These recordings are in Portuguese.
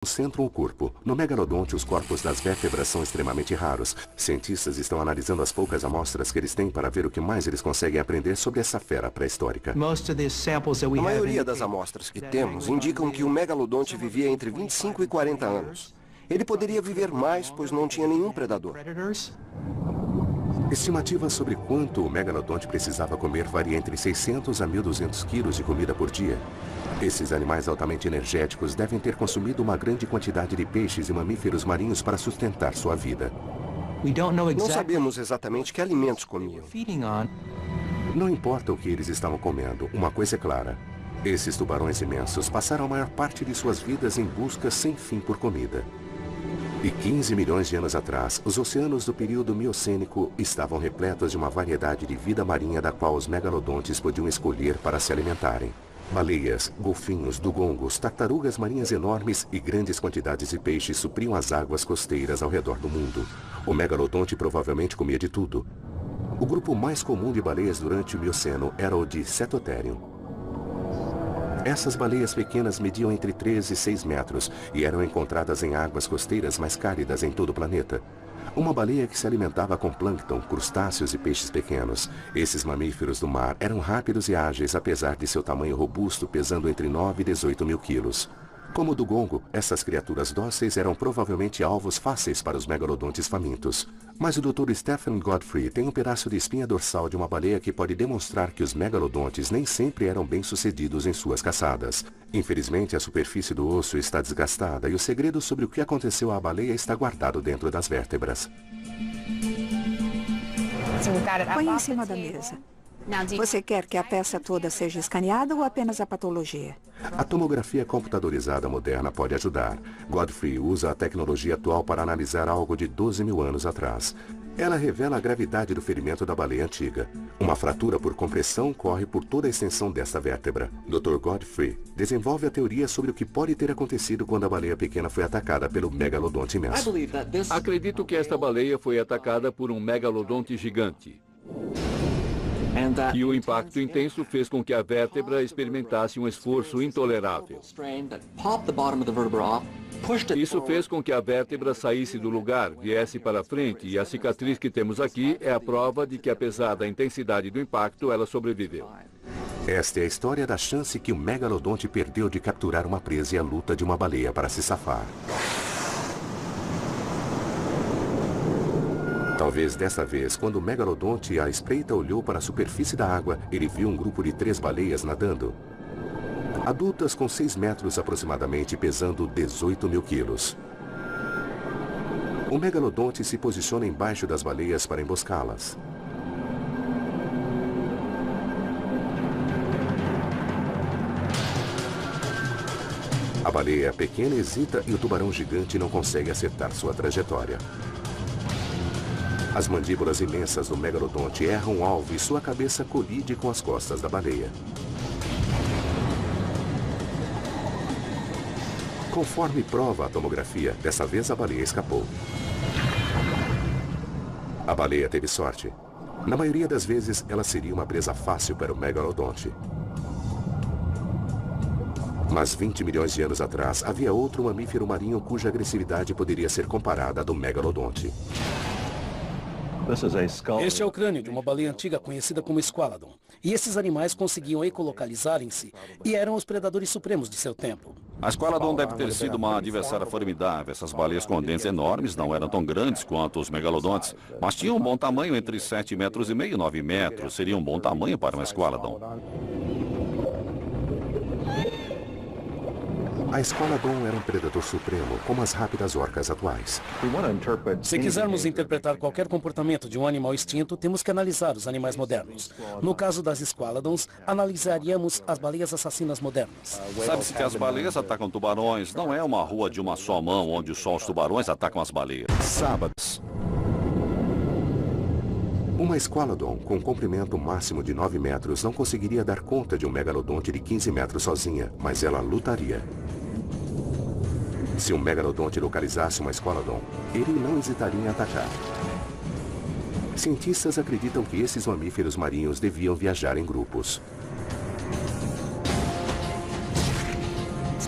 Concentram o corpo. No megalodonte, os corpos das vértebras são extremamente raros. Cientistas estão analisando as poucas amostras que eles têm para ver o que mais eles conseguem aprender sobre essa fera pré-histórica. A maioria das amostras que temos indicam que o megalodonte vivia entre 25 e 40 anos. Ele poderia viver mais, pois não tinha nenhum predador. Estimativas sobre quanto o megalodonte precisava comer varia entre 600 a 1.200 quilos de comida por dia. Esses animais altamente energéticos devem ter consumido uma grande quantidade de peixes e mamíferos marinhos para sustentar sua vida. Não sabemos exatamente que alimentos comiam. Não importa o que eles estavam comendo, uma coisa é clara. Esses tubarões imensos passaram a maior parte de suas vidas em busca sem fim por comida. E 15 milhões de anos atrás, os oceanos do período miocênico estavam repletos de uma variedade de vida marinha da qual os megalodontes podiam escolher para se alimentarem. Baleias, golfinhos, dugongos, tartarugas marinhas enormes e grandes quantidades de peixes supriam as águas costeiras ao redor do mundo. O megalodonte provavelmente comia de tudo. O grupo mais comum de baleias durante o Mioceno era o de Cetotherium. Essas baleias pequenas mediam entre 3 e 6 metros e eram encontradas em águas costeiras mais cálidas em todo o planeta. Uma baleia que se alimentava com plâncton, crustáceos e peixes pequenos. Esses mamíferos do mar eram rápidos e ágeis, apesar de seu tamanho robusto, pesando entre 9 e 18 mil quilos. Como o dugongo, essas criaturas dóceis eram provavelmente alvos fáceis para os megalodontes famintos. Mas o Dr. Stephen Godfrey tem um pedaço de espinha dorsal de uma baleia que pode demonstrar que os megalodontes nem sempre eram bem-sucedidos em suas caçadas. Infelizmente, a superfície do osso está desgastada e o segredo sobre o que aconteceu à baleia está guardado dentro das vértebras. Põe em cima da mesa. Você quer que a peça toda seja escaneada ou apenas a patologia? A tomografia computadorizada moderna pode ajudar. Godfrey usa a tecnologia atual para analisar algo de 12 mil anos atrás. Ela revela a gravidade do ferimento da baleia antiga. Uma fratura por compressão corre por toda a extensão desta vértebra. Dr. Godfrey desenvolve a teoria sobre o que pode ter acontecido quando a baleia pequena foi atacada pelo megalodonte imenso. Acredito que esta baleia foi atacada por um megalodonte gigante. E o impacto intenso fez com que a vértebra experimentasse um esforço intolerável. Isso fez com que a vértebra saísse do lugar, viesse para frente, e a cicatriz que temos aqui é a prova de que, apesar da intensidade do impacto, ela sobreviveu. Esta é a história da chance que o megalodonte perdeu de capturar uma presa e a luta de uma baleia para se safar. Talvez dessa vez, quando o megalodonte à espreita olhou para a superfície da água, ele viu um grupo de 3 baleias nadando. Adultas com 6 metros aproximadamente, pesando 18 mil quilos. O megalodonte se posiciona embaixo das baleias para emboscá-las. A baleia pequena hesita e o tubarão gigante não consegue acertar sua trajetória. As mandíbulas imensas do megalodonte erram o alvo e sua cabeça colide com as costas da baleia. Conforme prova a tomografia, dessa vez a baleia escapou. A baleia teve sorte. Na maioria das vezes, ela seria uma presa fácil para o megalodonte. Mas 20 milhões de anos atrás, havia outro mamífero marinho cuja agressividade poderia ser comparada à do megalodonte. Este é o crânio de uma baleia antiga conhecida como Squalodon. E esses animais conseguiam ecolocalizarem-se e eram os predadores supremos de seu tempo. A Squalodon deve ter sido uma adversária formidável. Essas baleias com dentes enormes não eram tão grandes quanto os megalodontes, mas tinham um bom tamanho, entre 7,5 metros e 9 metros. Seria um bom tamanho para uma Squalodon. A Squalodon era um predador supremo, como as rápidas orcas atuais. Se quisermos interpretar qualquer comportamento de um animal extinto, temos que analisar os animais modernos. No caso das Squalodons, analisaríamos as baleias assassinas modernas. Sabe-se que as baleias atacam tubarões. Não é uma rua de uma só mão, onde só os tubarões atacam as baleias. Sábados. Uma Squalodon com um comprimento máximo de 9 metros não conseguiria dar conta de um megalodonte de 15 metros sozinha, mas ela lutaria. Se um megalodonte localizasse uma Squalodon, ele não hesitaria em atacar. Cientistas acreditam que esses mamíferos marinhos deviam viajar em grupos.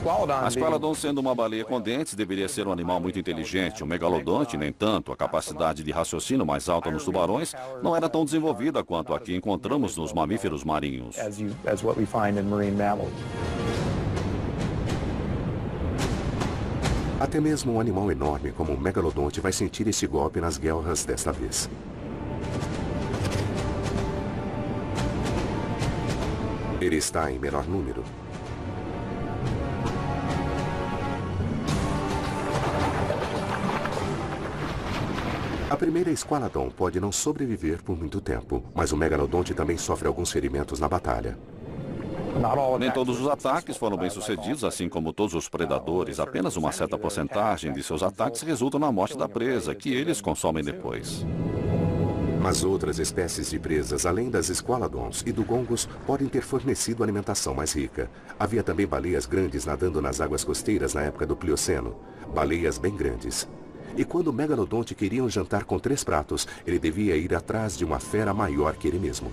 A Squalodon, sendo uma baleia com dentes, deveria ser um animal muito inteligente. O megalodonte, nem tanto. A capacidade de raciocínio mais alta nos tubarões não era tão desenvolvida quanto a que encontramos nos mamíferos marinhos. Até mesmo um animal enorme como o megalodonte vai sentir esse golpe nas guelras desta vez. Ele está em menor número. A primeira Squalodon pode não sobreviver por muito tempo, mas o megalodonte também sofre alguns ferimentos na batalha. Nem todos os ataques foram bem-sucedidos, assim como todos os predadores. Apenas uma certa porcentagem de seus ataques resultam na morte da presa, que eles consomem depois. Mas outras espécies de presas, além das Squalodons e dugongos, podem ter fornecido alimentação mais rica. Havia também baleias grandes nadando nas águas costeiras na época do Plioceno. Baleias bem grandes. E quando o megalodonte queria um jantar com 3 pratos, ele devia ir atrás de uma fera maior que ele mesmo.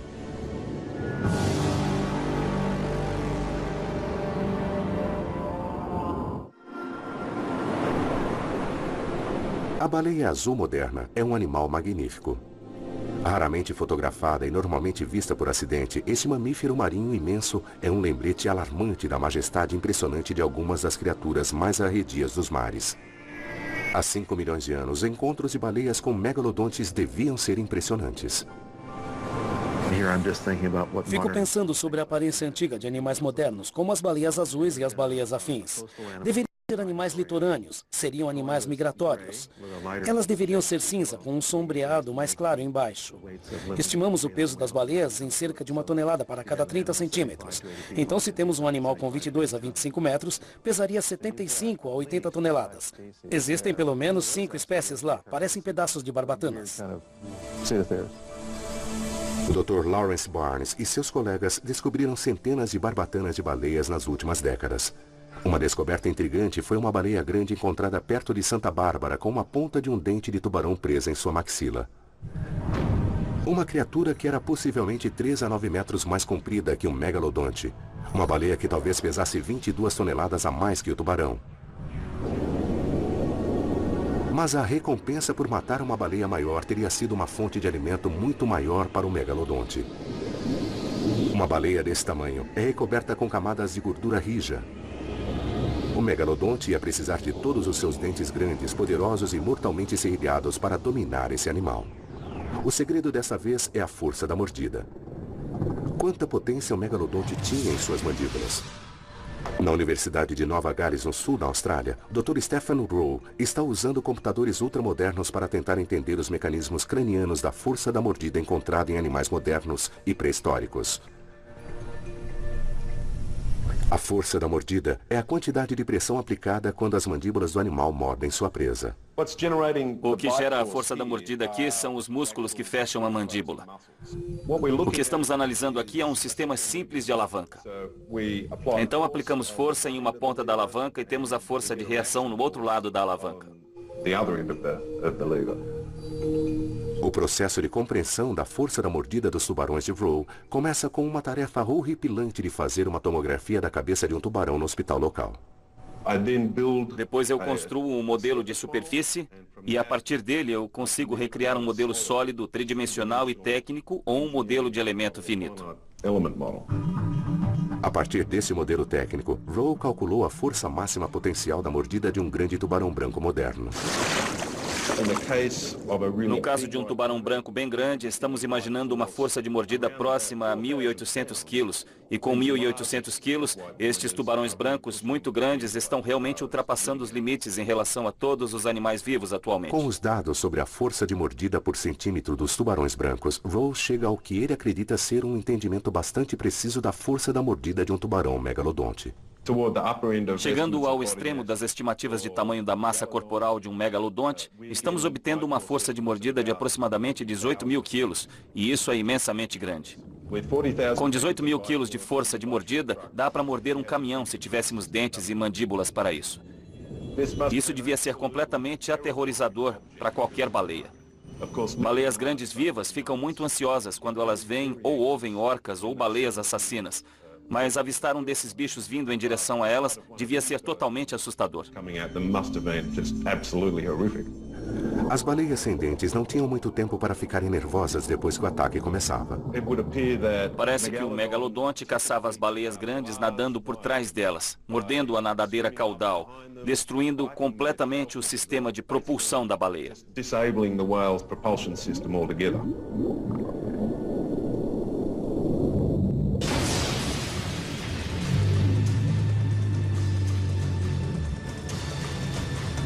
A baleia azul moderna é um animal magnífico. Raramente fotografada e normalmente vista por acidente, este mamífero marinho imenso é um lembrete alarmante da majestade impressionante de algumas das criaturas mais arredias dos mares. Há 5 milhões de anos, encontros de baleias com megalodontes deviam ser impressionantes. Fico pensando sobre a aparência antiga de animais modernos, como as baleias azuis e as baleias afins. Deveriam ser animais litorâneos, seriam animais migratórios. Elas deveriam ser cinza, com um sombreado mais claro embaixo. Estimamos o peso das baleias em cerca de 1 tonelada para cada 30 centímetros. Então, se temos um animal com 22 a 25 metros, pesaria 75 a 80 toneladas. Existem pelo menos 5 espécies lá, parecem pedaços de barbatanas. O Dr. Lawrence Barnes e seus colegas descobriram centenas de barbatanas de baleias nas últimas décadas. Uma descoberta intrigante foi uma baleia grande encontrada perto de Santa Bárbara com uma ponta de um dente de tubarão presa em sua maxila. Uma criatura que era possivelmente 3 a 9 metros mais comprida que um megalodonte. Uma baleia que talvez pesasse 22 toneladas a mais que o tubarão. Mas a recompensa por matar uma baleia maior teria sido uma fonte de alimento muito maior para o megalodonte. Uma baleia desse tamanho é recoberta com camadas de gordura rija. O megalodonte ia precisar de todos os seus dentes grandes, poderosos e mortalmente serrilhados para dominar esse animal. O segredo dessa vez é a força da mordida. Quanta potência o megalodonte tinha em suas mandíbulas? Na Universidade de Nova Gales, no sul da Austrália, Dr. Stephen Rowe está usando computadores ultramodernos para tentar entender os mecanismos cranianos da força da mordida encontrada em animais modernos e pré-históricos. A força da mordida é a quantidade de pressão aplicada quando as mandíbulas do animal mordem sua presa. O que gera a força da mordida aqui são os músculos que fecham a mandíbula. O que estamos analisando aqui é um sistema simples de alavanca. Então aplicamos força em uma ponta da alavanca e temos a força de reação no outro lado da alavanca. O processo de compreensão da força da mordida dos tubarões de Rowe começa com uma tarefa horripilante de fazer uma tomografia da cabeça de um tubarão no hospital local. Depois eu construo um modelo de superfície e a partir dele eu consigo recriar um modelo sólido, tridimensional e técnico ou um modelo de elemento finito. A partir desse modelo técnico, Rowe calculou a força máxima potencial da mordida de um grande tubarão branco moderno. No caso de um tubarão branco bem grande, estamos imaginando uma força de mordida próxima a 1.800 quilos. E com 1.800 quilos, estes tubarões brancos muito grandes estão realmente ultrapassando os limites em relação a todos os animais vivos atualmente. Com os dados sobre a força de mordida por centímetro dos tubarões brancos, Rowe chega ao que ele acredita ser um entendimento bastante preciso da força da mordida de um tubarão megalodonte. Chegando ao extremo das estimativas de tamanho da massa corporal de um megalodonte, estamos obtendo uma força de mordida de aproximadamente 18.000 quilos, e isso é imensamente grande. Com 18.000 quilos de força de mordida, dá para morder um caminhão se tivéssemos dentes e mandíbulas para isso. Isso devia ser completamente aterrorizador para qualquer baleia. Baleias grandes vivas ficam muito ansiosas quando elas veem ou ouvem orcas ou baleias assassinas. Mas avistar um desses bichos vindo em direção a elas devia ser totalmente assustador. As baleias sem dentes não tinham muito tempo para ficarem nervosas depois que o ataque começava. Parece que o megalodonte caçava as baleias grandes nadando por trás delas, mordendo a nadadeira caudal, destruindo completamente o sistema de propulsão da baleia.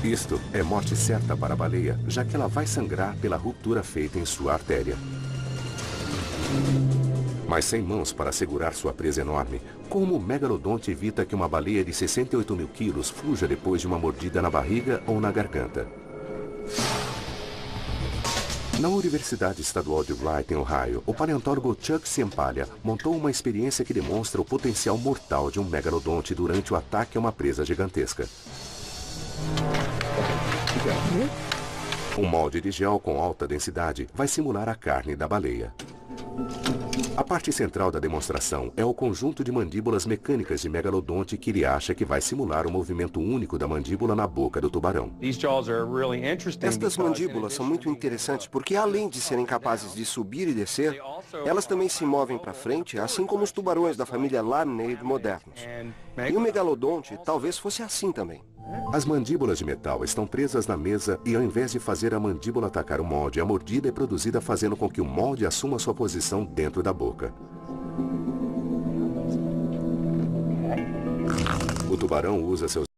Isto é morte certa para a baleia, já que ela vai sangrar pela ruptura feita em sua artéria. Mas sem mãos para segurar sua presa enorme, como o megalodonte evita que uma baleia de 68 mil quilos fuja depois de uma mordida na barriga ou na garganta? Na Universidade Estadual de Wright, em Ohio, o paleontólogo Chuck Ciampaglia montou uma experiência que demonstra o potencial mortal de um megalodonte durante o ataque a uma presa gigantesca. Um molde de gel com alta densidade vai simular a carne da baleia. A parte central da demonstração é o conjunto de mandíbulas mecânicas de megalodonte que ele acha que vai simular o movimento único da mandíbula na boca do tubarão. Estas mandíbulas são muito interessantes porque, além de serem capazes de subir e descer, elas também se movem para frente, assim como os tubarões da família Lamnidae modernos. E o megalodonte talvez fosse assim também. As mandíbulas de metal estão presas na mesa e, ao invés de fazer a mandíbula atacar o molde, a mordida é produzida fazendo com que o molde assuma sua posição dentro da boca. O tubarão usa seus